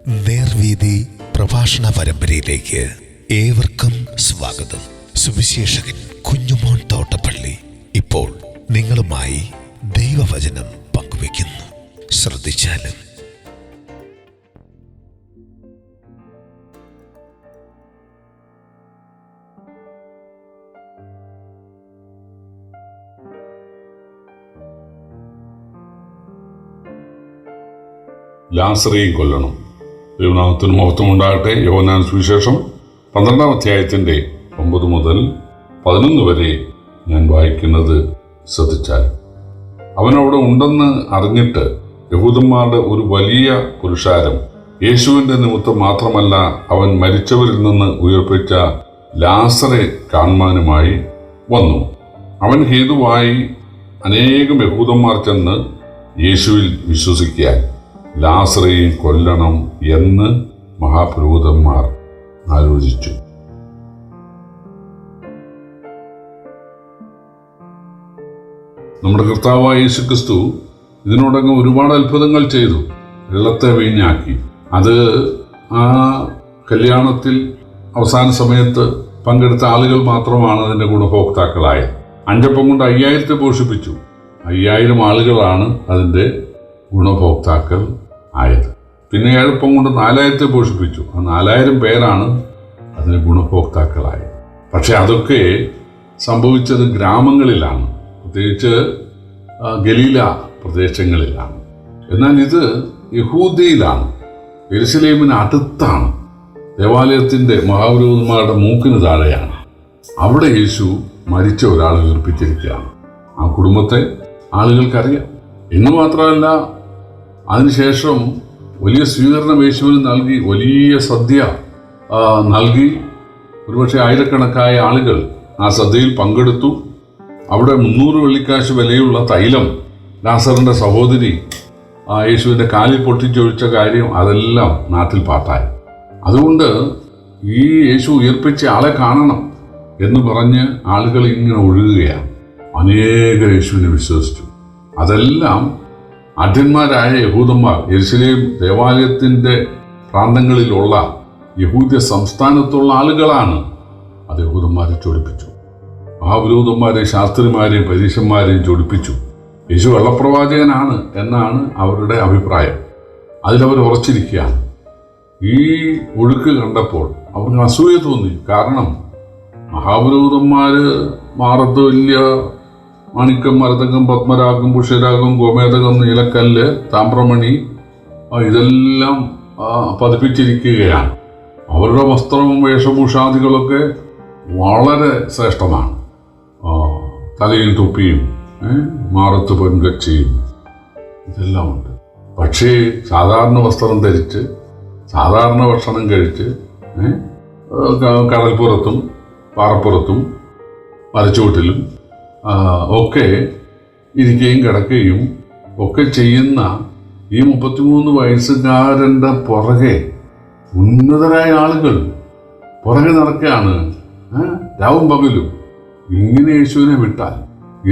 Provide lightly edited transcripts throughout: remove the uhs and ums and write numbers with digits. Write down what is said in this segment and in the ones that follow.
നേർവീതി പ്രഭാഷണ പരമ്പരയിലേക്ക് ഏവർക്കും സ്വാഗതം. സുവിശേഷകൻ കുഞ്ഞുമോൻ തോട്ടപ്പള്ളി ഇപ്പോൾ നിങ്ങളുമായി ദൈവവചനം പങ്കുവയ്ക്കുന്നു. ശ്രദ്ധിച്ചാലും. ലാസറെയും കൊല്ലണം. ദൈവനാമത്തിന് മഹത്വം ഉണ്ടാകട്ടെ. യോഹന്നാൻ സുവിശേഷം 12-ാം അധ്യായത്തിൻ്റെ 9 മുതൽ 11 വരെ ഞാൻ വായിക്കുന്നത് ശ്രദ്ധിച്ചാൽ, അവനവിടെ ഉണ്ടെന്ന് അറിഞ്ഞിട്ട് യഹൂദന്മാരുടെ ഒരു വലിയ പുരുഷാരം യേശുവിൻ്റെ നിമിത്തം മാത്രമല്ല, അവൻ മരിച്ചവരിൽ നിന്ന് ഉയർപ്പിച്ച ലാസറെ കാണുവാനുമായി വന്നു. അവൻ ഹേതുവായി അനേകം യഹൂദന്മാർ ചെന്ന് യേശുവിൽ വിശ്വസിക്കാൻ ലാസറെയും കൊല്ലണം എന്ന് മഹാപുരോഹിതന്മാർ ആലോചിച്ചു. നമ്മുടെ കർത്താവായ യേശുക്രിസ്തു ഇതിനോടകം ഒരുപാട് അത്ഭുതങ്ങൾ ചെയ്തു. വെള്ളത്തെ വീഞ്ഞാക്കി. അത് ആ കല്യാണത്തിൽ അവസാന സമയത്ത് പങ്കെടുത്ത ആളുകൾ മാത്രമാണ് അതിൻ്റെ ഗുണഭോക്താക്കളായത്. 5 അപ്പം കൊണ്ട് 5000 പോഷിപ്പിച്ചു. 5000 ആളുകളാണ് അതിൻ്റെ ഗുണഭോക്താക്കൾ ആയത്. പിന്നെ 7 അപ്പം കൊണ്ട് 4000 പോഷിപ്പിച്ചു. ആ 4000 പേരാണ് അതിന് ഗുണഭോക്താക്കളായത്. പക്ഷെ അതൊക്കെ സംഭവിച്ചത് ഗ്രാമങ്ങളിലാണ്, പ്രത്യേകിച്ച് ഗലീല പ്രദേശങ്ങളിലാണ്. എന്നാൽ ഇത് യഹൂദയിലാണ്, യെരുശലേമിന് അടുത്താണ്, ദേവാലയത്തിൻ്റെ മഹാപുരോഹിതന്മാരുടെ മൂക്കിന് താഴെയാണ്. അവിടെ യേശു മരിച്ച ഒരാളെ ഉയർപ്പിച്ചിരിക്കുകയാണ്. ആ കുടുംബത്തെ ആളുകൾക്കറിയാം. എന്ന് മാത്രമല്ല, അതിനുശേഷം വലിയ സ്വീകരണം യേശുവിന് നൽകി, വലിയ സദ്യ നൽകി. ഒരുപക്ഷെ ആയിരക്കണക്കായ ആളുകൾ ആ സദ്യയിൽ പങ്കെടുത്തു. അവിടെ 300 വെള്ളിക്കാശ് വിലയുള്ള തൈലം ലാസറിൻ്റെ സഹോദരി യേശുവിൻ്റെ കാലിൽ പൊട്ടിച്ചൊഴിച്ച കാര്യം അതെല്ലാം നാട്ടിൽ പാട്ടായി. അതുകൊണ്ട് ഈ യേശു ഉയർപ്പിച്ച ആളെ കാണണം എന്ന് പറഞ്ഞ് ആളുകൾ ഇങ്ങനെ ഒഴുകുകയാണ്. അനേകം യേശുവിനെ വിശ്വസിച്ചു. അതെല്ലാം ആഢ്യന്മാരായ യഹൂദന്മാർ, യെരുശലേം ദേവാലയത്തിൻ്റെ പ്രാന്തങ്ങളിലുള്ള യഹൂദ്യ സംസ്ഥാനത്തുള്ള ആളുകളാണ്. അത് യഹൂദന്മാരെ ചൊടിപ്പിച്ചു. മഹാപുരോഹിതന്മാരെയും ശാസ്ത്രിമാരെയും പരീശന്മാരെയും ചൊടിപ്പിച്ചു. യേശു വെള്ളപ്രവാചകനാണ് എന്നാണ് അവരുടെ അഭിപ്രായം. അതിലവർ ഉറച്ചിരിക്കുകയാണ്. ഈ ഒഴുക്ക് കണ്ടപ്പോൾ അവർക്ക് അസൂയ തോന്നി. കാരണം മഹാപുരോഹിതന്മാർ മാറത്ത് വലിയ മാണിക്കം, മരതകം, പത്മരാഗം, പുഷ്യരാഗം, ഗോമേതകം, നീലക്കല്ല്, താമ്രമണി ഇതെല്ലാം പതിപ്പിച്ചിരിക്കുകയാണ്. അവരുടെ വസ്ത്രവും വേഷഭൂഷാദികളൊക്കെ വളരെ ശ്രേഷ്ഠമാണ്. തലയിൽ തൊപ്പിയും മാറത്ത് പൊൻകച്ചിയും ഇതെല്ലാം ഉണ്ട്. പക്ഷേ സാധാരണ വസ്ത്രം ധരിച്ച് സാധാരണ ഭക്ഷണം കഴിച്ച് കടൽപ്പുറത്തും പാറപ്പുറത്തും മരച്ചുവട്ടിലും ഒക്കെ ഇരിക്കുകയും കിടക്കുകയും ഒക്കെ ചെയ്യുന്ന ഈ 33 വയസ്സുകാരൻ്റെ പുറകെ ഉന്നതരായ ആളുകൾ പുറകെ നടക്കുകയാണ്, രാവും പകലും. ഇങ്ങനെ യേശുവിനെ വിട്ടാൽ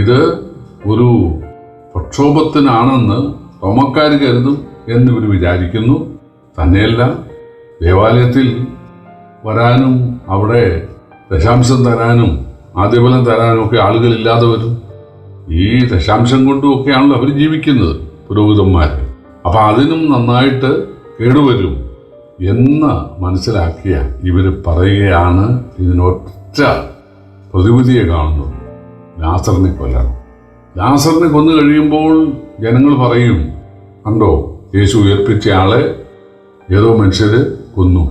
ഇത് ഒരു പ്രക്ഷോഭത്തിനാണെന്ന് റോമക്കാർ കരുതും എന്നിവർ വിചാരിക്കുന്നു. തന്നെയല്ല, ദേവാലയത്തിൽ വരാനും അവിടെ ദശാംശം തരാനും ആദ്യഫലം തരാനും ഒക്കെ ആളുകളില്ലാതെ വരും. ഈ ദശാംശം കൊണ്ടുമൊക്കെയാണല്ലോ അവർ ജീവിക്കുന്നത്, പുരോഹിതന്മാർ. അപ്പം അതിനും നന്നായിട്ട് കേടുവരും എന്ന് മനസ്സിലാക്കിയ ഇവർ പറയുകയാണ്, ഇതിനൊറ്റ പ്രതിവിധിയെ കാണുന്നത്: ലാസറിനെ കൊല്ലണം. ലാസറിനെ കൊന്നു കഴിയുമ്പോൾ ജനങ്ങൾ പറയും, കണ്ടോ, യേശു ഉയർപ്പിച്ച ആളെ ഏതോ മനുഷ്യർ കൊന്നു,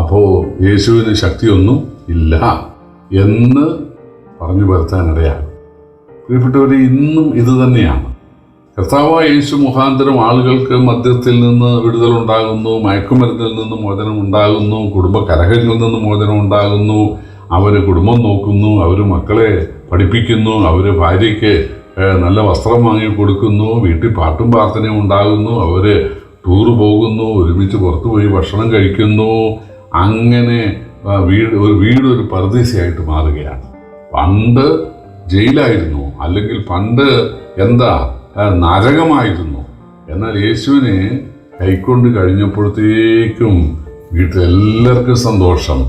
അപ്പോൾ യേശുവിന് ശക്തിയൊന്നും ഇല്ല എന്ന് പറഞ്ഞു വരുത്താനിടയാണ്. പ്രിയപ്പെട്ടവർ, ഇന്നും ഇത് തന്നെയാണ്. കർത്താവായ യേശു മുഖാന്തരം ആളുകൾക്ക് മദ്യത്തിൽ നിന്ന് വിടുതലുണ്ടാകുന്നു, മയക്കുമരുന്നിൽ നിന്ന് മോചനം ഉണ്ടാകുന്നു, കുടുംബ കലഹങ്ങളിൽ നിന്ന് മോചനം ഉണ്ടാകുന്നു. അവർ കുടുംബം നോക്കുന്നു, അവർ മക്കളെ പഠിപ്പിക്കുന്നു, അവർ ഭാര്യയ്ക്ക് നല്ല വസ്ത്രം വാങ്ങി കൊടുക്കുന്നു, വീട്ടിൽ പാട്ടും പ്രാർത്ഥനയും ഉണ്ടാകുന്നു, അവർ ടൂറ് പോകുന്നു, ഒരുമിച്ച് പുറത്തുപോയി ഭക്ഷണം കഴിക്കുന്നു. അങ്ങനെ വീട് ഒരു പരദീസയായിട്ട് മാറുകയാണ്. പണ്ട് ജയിലായിരുന്നു, അല്ലെങ്കിൽ പണ്ട് നരകമായിരുന്നു. എന്നാൽ യേശുവിനെ കൈക്കൊണ്ട് കഴിഞ്ഞപ്പോഴത്തേക്കും വീട്ടിലെല്ലാവർക്കും സന്തോഷം.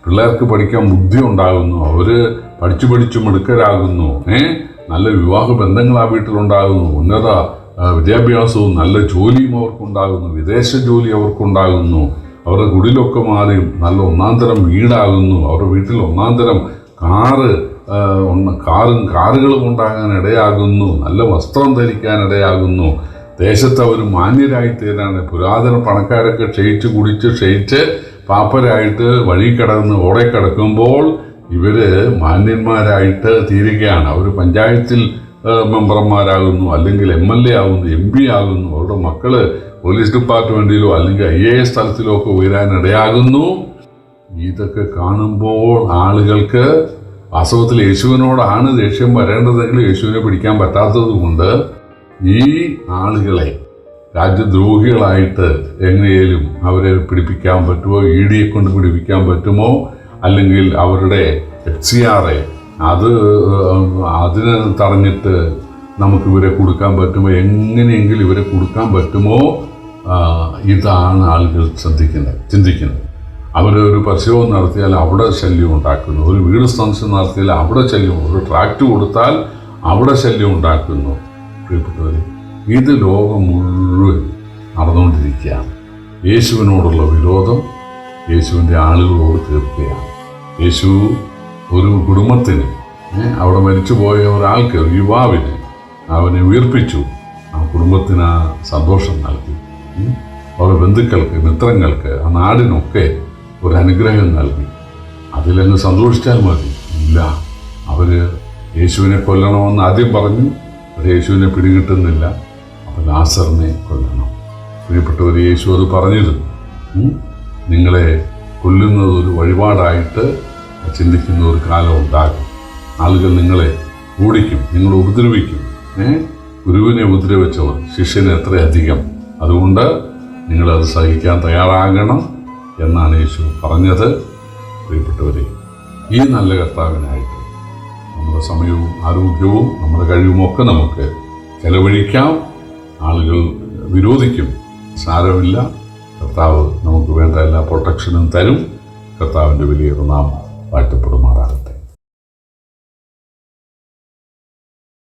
പിള്ളേർക്ക് പഠിക്കാൻ ബുദ്ധി ഉണ്ടാകുന്നു, അവര് പഠിച്ചു മിടുക്കരാകുന്നു. നല്ല വിവാഹ ബന്ധങ്ങൾ ആ വീട്ടിലുണ്ടാകുന്നു, ഉന്നത വിദ്യാഭ്യാസവും നല്ല ജോലിയും അവർക്കുണ്ടാകുന്നു, വിദേശ ജോലി അവർക്കുണ്ടാകുന്നു. അവരുടെ കുടിലൊക്കെ മാറി നല്ല ഒന്നാന്തരം വീടാകുന്നു, അവരുടെ വീട്ടിൽ ഒന്നാന്തരം കാറുകളും ഉണ്ടാകാൻ ഇടയാകുന്നു, നല്ല വസ്ത്രം ധരിക്കാൻ ഇടയാകുന്നു. ദേശത്ത് അവർ മാന്യരായി തീരാണ്. പുരാതന പണക്കാരൊക്കെ ക്ഷയിച്ച് പാപ്പരായിട്ട് വഴി കിടന്ന് ഓടെ കിടക്കുമ്പോൾ ഇവര് മാന്യന്മാരായിട്ട് തീരുകയാണ്. അവർ പഞ്ചായത്തിൽ മെമ്പർമാരാകുന്നു, അല്ലെങ്കിൽ MLA ആകുന്നു, MP ആകുന്നു. അവരുടെ മക്കള് പോലീസ് ഡിപ്പാർട്ട്മെന്റിലോ അല്ലെങ്കിൽ IAS തലത്തിലോ ഒക്കെ ഉയരാനിടയാകുന്നു. ഇതൊക്കെ കാണുമ്പോൾ ആളുകൾക്ക് വാസ്തവത്തിൽ യേശുവിനോടാണ് ദേഷ്യം വരേണ്ടതെങ്കിൽ യേശുവിനെ പിടിക്കാൻ പറ്റാത്തത് കൊണ്ട് ഈ ആളുകളെ രാജ്യദ്രോഹികളായിട്ട് എങ്ങനെയും അവരെ പിടിപ്പിക്കാൻ പറ്റുമോ, ED കൊണ്ട് പിടിപ്പിക്കാൻ പറ്റുമോ, അല്ലെങ്കിൽ അവരുടെ FCR അതിനെ തടഞ്ഞിട്ട് നമുക്ക് ഇവരെ കൊടുക്കാൻ പറ്റുമോ, എങ്ങനെയെങ്കിലും ഇവരെ കൊടുക്കാൻ പറ്റുമോ, ഇതാണ് ആളുകൾ ചിന്തിക്കുന്നത്. അവരൊരു പരിശോധന നടത്തിയാൽ അവിടെ ശല്യം ഉണ്ടാക്കുന്നു, ഒരു വീട് സന്ദർശനം നടത്തിയാൽ അവിടെ ശല്യം, ഒരു ട്രാക്ട് കൊടുത്താൽ അവിടെ ശല്യം ഉണ്ടാക്കുന്നു. പ്രിയപ്പെട്ടവരെ, ഇത് ലോകം മുഴുവൻ നടന്നുകൊണ്ടിരിക്കുകയാണ്. യേശുവിനോടുള്ള വിരോധം യേശുവിൻ്റെ ആളുകളോട് തീർക്കുകയാണ്. യേശു ഒരു കുടുംബത്തിന്, അവിടെ മരിച്ചുപോയ ഒരാൾക്ക്, ഒരു യുവാവിന് അവനെ ഉയർപ്പിച്ചു. ആ കുടുംബത്തിന് ആ സന്തോഷം നൽകി. അവരുടെ ബന്ധുക്കൾക്ക്, മിത്രങ്ങൾക്ക്, ആ നാടിനൊക്കെ ഒരു അനുഗ്രഹം നൽകി. അതിലങ്ങ് സന്തോഷിച്ചാൽ മതി? ഇല്ല, അവര് യേശുവിനെ കൊല്ലണമെന്ന് ആദ്യം പറഞ്ഞു, പക്ഷേ യേശുവിനെ പിടികിട്ടുന്നില്ല. അപ്പം ലാസറിനെ കൊല്ലണം. പ്രിയപ്പെട്ടവർ, യേശു അത് പറഞ്ഞിരുന്നു. നിങ്ങളെ കൊല്ലുന്നത് ഒരു വഴിപാടായിട്ട് ചിന്തിക്കുന്ന ഒരു കാലം ഉണ്ടാകും. ആളുകൾ നിങ്ങളെ ഓടിക്കും, നിങ്ങളെ ഉപദ്രവിക്കും. ഗുരുവിനെ ഉപദ്രവിച്ചവർ ശിഷ്യന് എത്രയധികം. അതുകൊണ്ട് നിങ്ങളത് സഹിക്കാൻ തയ്യാറാകണം എന്നാണ് യേശു പറഞ്ഞത്. പ്രിയപ്പെട്ടവരെ, ഈ നല്ല കർത്താവിനായിട്ട് നമ്മുടെ സമയവും ആരോഗ്യവും നമ്മുടെ കഴിവുമൊക്കെ നമുക്ക് ചെലവഴിക്കാം. ആളുകൾ വിരോധിക്കും, സാരമില്ല. കർത്താവ് നമുക്ക് വേണ്ട എല്ലാ പ്രൊട്ടക്ഷനും തരും. കർത്താവിൻ്റെ വലിയ നാമം വാഴ്ത്തപ്പെടുമാറാകും.